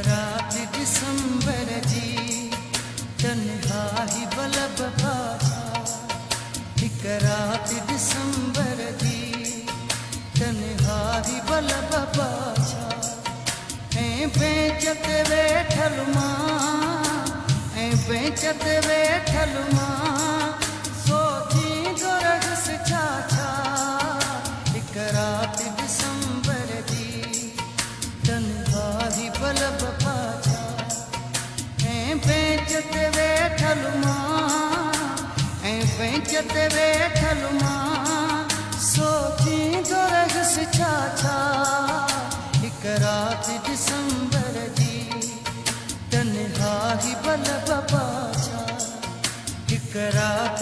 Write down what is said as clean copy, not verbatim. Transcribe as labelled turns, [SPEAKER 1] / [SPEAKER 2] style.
[SPEAKER 1] रात दिसंबर जी तन्हाई बलब पाछा। हिक रात दिसंबर जी तन्हाई बलब पाछा। ऐं बेंच ते वेठल मां, ऐं बेंच ते वेठल मां सोचींदो रहियुसि छा छा। हिक रात दिसंबर जी तन्हाई बलब पाछा। ऐं बेंच ते वेठल मां, ऐं बेंच ते वेठल मां सोचींदो रहियुसि छा छा। हिक रात दिसंबर जी तन्हाई बलब पाछा। हिक रात